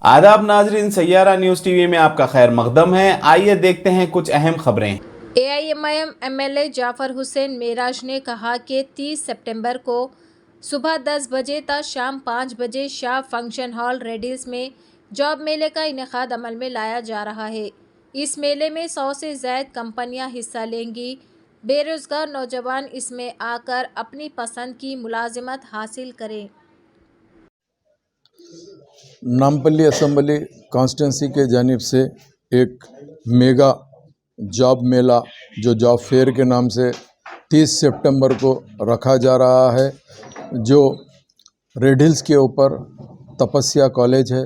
आदाब नाजरीन, Saiyaara news TV में आपका खैर मकदम है। आइए देखते हैं कुछ अहम खबरें। AIMIM MLA जाफर हुसैन मेराज ने कहा कि 30 सितंबर को सुबह 10 बजे तक शाम 5 बजे शाह फंक्शन हॉल रेडिल्स में जॉब मेले का इनेकाद अमल में लाया जा रहा है। इस मेले में 100 से ज़ायद कंपनियां हिस्सा लेंगी। बेरोज़गार नौजवान इसमें आकर अपनी पसंद की मुलाजिमत हासिल करें। नामपल्ली असम्बली कॉन्स्टिट्यूंसी के जानिब से एक मेगा जॉब मेला जो जॉब फेयर के नाम से 30 सितंबर को रखा जा रहा है, जो रेड हिल्स के ऊपर तपस्या कॉलेज है,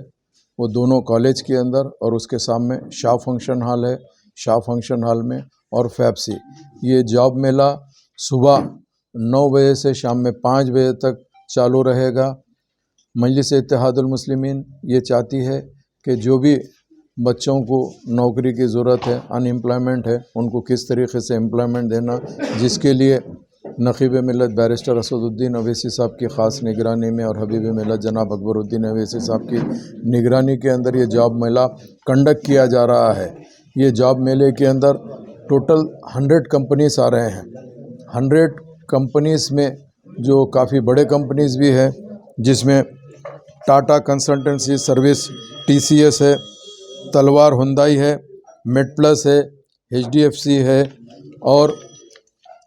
वो दोनों कॉलेज के अंदर, और उसके सामने शाह फंक्शन हॉल है, शाह फंक्शन हॉल में और फैप्सी। ये जॉब मेला सुबह 9 बजे से शाम में 5 बजे तक चालू रहेगा। मजलिस इत्तेहादुल मुस्लिमीन ये चाहती है कि जो भी बच्चों को नौकरी की ज़रूरत है, अनएम्प्लॉयमेंट है, उनको किस तरीके से एम्प्लॉयमेंट देना, जिसके लिए नक़ीब मिलत बैरिस्टर असदुद्दीन अवैसी साहब की ख़ास निगरानी में और हबीब मिलत जनाब अकबरुद्दीन अवैसी साहब की निगरानी के अंदर ये जॉब मेला कंडक्ट किया जा रहा है। ये जॉब मेले के अंदर टोटल 100 कंपनीज़ आ रहे हैं। 100 कंपनीज़ में जो काफ़ी बड़े कंपनीज़ भी है, जिसमें टाटा कंसल्टेंसी सर्विस TCS है, तलवार हुंडई है, मेडप्लस है, HDFC है और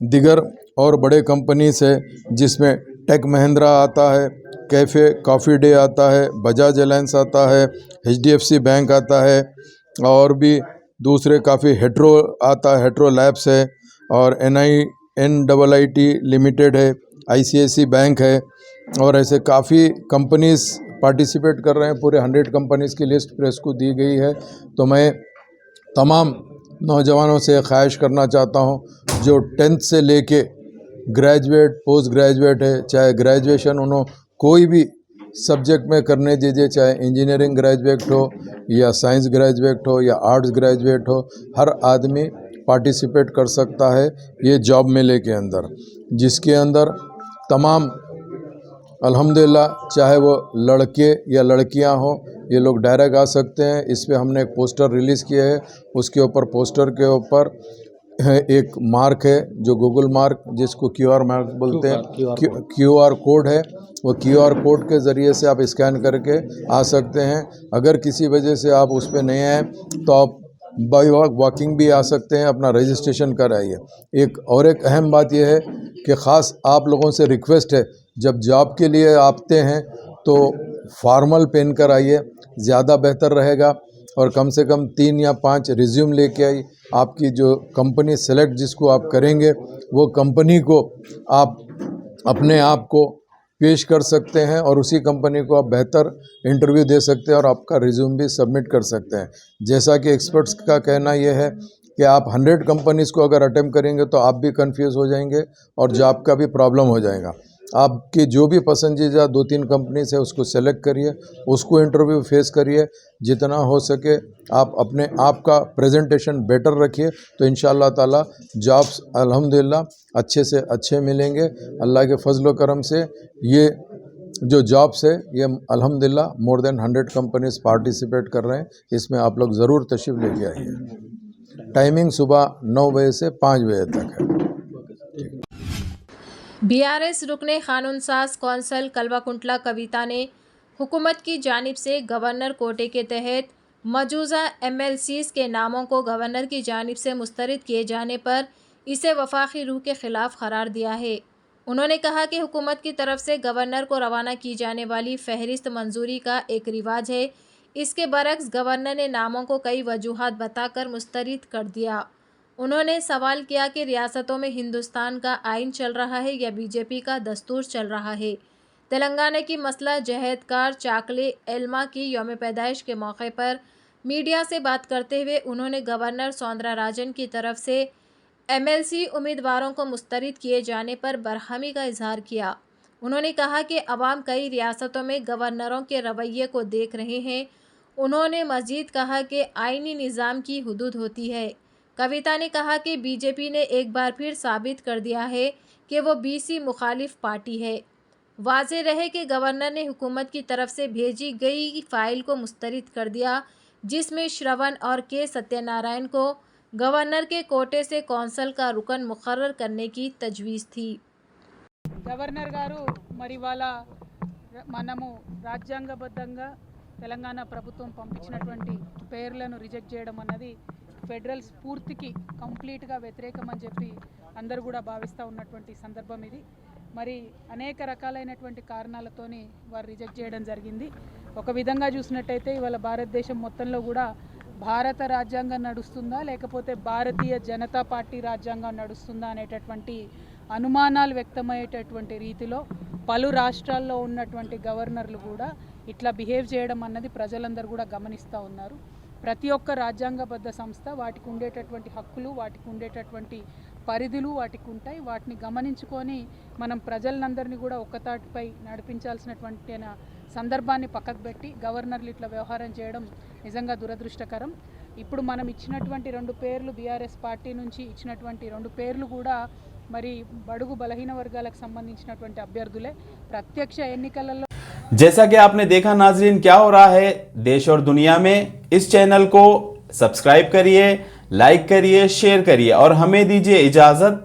दिगर और बड़े कंपनीज है, जिसमें टेक महिंद्रा आता है, कैफ़े कॉफ़ी डे आता है, बजाज एलायंस आता है, HDFC बैंक आता है और भी दूसरे काफ़ी हेट्रो आता है, हेट्रो लैब्स है और NINIIT लिमिटेड है, ICICI बैंक है और ऐसे काफ़ी कंपनीज़ पार्टिसिपेट कर रहे हैं। पूरे 100 कंपनीज़ की लिस्ट प्रेस को दी गई है। तो मैं तमाम नौजवानों से ख्वाहिश करना चाहता हूं, जो 10th से लेके ग्रेजुएट, पोस्ट ग्रेजुएट है, चाहे ग्रेजुएशन उन्होंने कोई भी सब्जेक्ट में करने दीजिए, चाहे इंजीनियरिंग ग्रेजुएट हो या साइंस ग्रेजुएट हो या आर्ट्स ग्रेजुएट हो, हर आदमी पार्टिसिपेट कर सकता है ये जॉब मेले के अंदर, जिसके अंदर तमाम अल्हम्दुलिल्लाह, चाहे वो लड़के या लड़कियां हों, ये लोग डायरेक्ट आ सकते हैं। इस पे हमने एक पोस्टर रिलीज़ किया है। उसके ऊपर, पोस्टर के ऊपर एक मार्क है, जो गूगल मार्क, जिसको QR मार्क बोलते हैं, QR कोड है। वो QR कोड के ज़रिए से आप स्कैन करके आ सकते हैं। अगर किसी वजह से आप उस पर नहीं आए तो आप बाई वॉकिंग भी आ सकते हैं, अपना रजिस्ट्रेशन कराइए। एक अहम बात यह है कि ख़ास आप लोगों से रिक्वेस्ट है, जब जॉब के लिए आते हैं तो फॉर्मल पहन कर आइए, ज़्यादा बेहतर रहेगा। और कम से कम 3 या 5 रिज्यूम लेके आई। आपकी जो कंपनी सेलेक्ट जिसको आप करेंगे, वो कंपनी को आप अपने आप को पेश कर सकते हैं और उसी कंपनी को आप बेहतर इंटरव्यू दे सकते हैं और आपका रिज्यूम भी सबमिट कर सकते हैं। जैसा कि एक्सपर्ट्स का कहना यह है कि आप 100 कंपनीज़ को अगर अटेम्प्ट करेंगे तो आप भी कंफ्यूज हो जाएंगे और जॉब का भी प्रॉब्लम हो जाएगा। आपकी जो भी पसंदीदा 2-3 कंपनीज़ है, उसको सेलेक्ट करिए, उसको इंटरव्यू फेस करिए। जितना हो सके आप अपने आप का प्रेजेंटेशन बेटर रखिए, तो इंशाअल्लाह ताला जॉब्स अल्हम्दुलिल्लाह अच्छे से अच्छे मिलेंगे। अल्लाह के फजल व करम से ये जो जॉब्स है, ये अल्हम्दुलिल्लाह मोर देन 100 कंपनीज़ पार्टिसिपेट कर रहे हैं। इसमें आप लोग ज़रूर तशरीफ़ लेके आइए। टाइमिंग सुबह 9 बजे से 5 बजे तक है। BRS रुकने कानून साज कौंसल कल्वाकुंटला कविता ने हुकूमत की जानिब से गवर्नर कोटे के तहत मौजूदा MLCs के नामों को गवर्नर की जानिब से मुस्तरद किए जाने पर इसे वफाकी रूह के ख़िलाफ़ करार दिया है। उन्होंने कहा कि हुकूमत की तरफ से गवर्नर को रवाना की जाने वाली फहरिस्त मंजूरी का एक रिवाज है। इसके बरक्स गवर्नर ने नामों को कई वजूहात बताकर मुस्तरद कर दिया। उन्होंने सवाल किया कि रियासतों में हिंदुस्तान का आइन चल रहा है या BJP का दस्तूर चल रहा है। तेलंगाना की मसला जहेदकार चाकले एल्मा की यौम पैदाइश के मौके पर मीडिया से बात करते हुए उन्होंने गवर्नर सौंदराराजन की तरफ से MLC उम्मीदवारों को मुस्तरद किए जाने पर बरहमी का इजहार किया। उन्होंने कहा कि अवाम कई रियासतों में गवर्नरों के रवैये को देख रहे हैं। उन्होंने मज़ीद कहा कि आइनी निज़ाम की हुदूद होती है। कविता ने कहा कि BJP ने एक बार फिर साबित कर दिया है कि वो BC मुखालिफ पार्टी है। वाज़ेह रहे कि गवर्नर ने हुकूमत की तरफ से भेजी गई फाइल को मुस्तरद कर दिया, जिसमें श्रवण और के सत्यनारायण को गवर्नर के कोटे से कौंसल का रुकन मुकर्रर करने की तजवीज़ थी। గవర్నర్ గారు మరి వాళ్ళ మనము రాజ్యాంగబద్ధంగా తెలంగాణ ప్రభుత్వం పంపించినటువంటి పేర్లను రిజెక్ట్ చేయడం అన్నది ఫెడరల్ స్ఫూర్తికి కంప్లీట్గా వ్యతిరేకం అని చెప్పి అందరూ కూడా భావిస్తూ ఉన్నటువంటి సందర్భం ఇది. మరి అనేక రకాలైనటువంటి కారణాలతోని వారు రిజెక్ట్ చేయడం జరిగింది. ఒక విధంగా చూసినట్టయితే ఇవాళ భారతదేశం మొత్తంలో కూడా భారత రాజ్యాంగం నడుస్తుందా లేకపోతే భారతీయ జనతా పార్టీ రాజ్యాంగం నడుస్తుందా అనేటటువంటి అనుమానాలు వ్యక్తమయ్యేటటువంటి రీతిలో పలు రాష్ట్రాల్లో ఉన్నటువంటి గవర్నర్లు కూడా ఇట్లా బిహేవ్ చేయడం అన్నది ప్రజలందరూ కూడా గమనిస్తూ ఉన్నారు. ప్రతి ఒక్క రాజ్యాంగబద్ధ సంస్థ వాటికి ఉండేటటువంటి హక్కులు, వాటికి ఉండేటటువంటి పరిధులు వాటికి ఉంటాయి. వాటిని గమనించుకొని మనం ప్రజలందరినీ కూడా ఒక్కతాటిపై నడిపించాల్సినటువంటి సందర్భాన్ని పక్కకు పెట్టి గవర్నర్లు ఇట్లా వ్యవహారం చేయడం నిజంగా దురదృష్టకరం. ఇప్పుడు మనం ఇచ్చినటువంటి 2 పేర్లు బీఆర్ఎస్ పార్టీ నుంచి ఇచ్చినటువంటి 2 పేర్లు కూడా మరి బడుగు బలహీన వర్గాలకు సంబంధించినటువంటి అభ్యర్థులే. ప్రత్యక్ష ఎన్నికలలో जैसा कि आपने देखा नाजरीन, क्या हो रहा है देश और दुनिया में, इस चैनल को सब्सक्राइब करिए, लाइक करिए, शेयर करिए और हमें दीजिए इजाजत।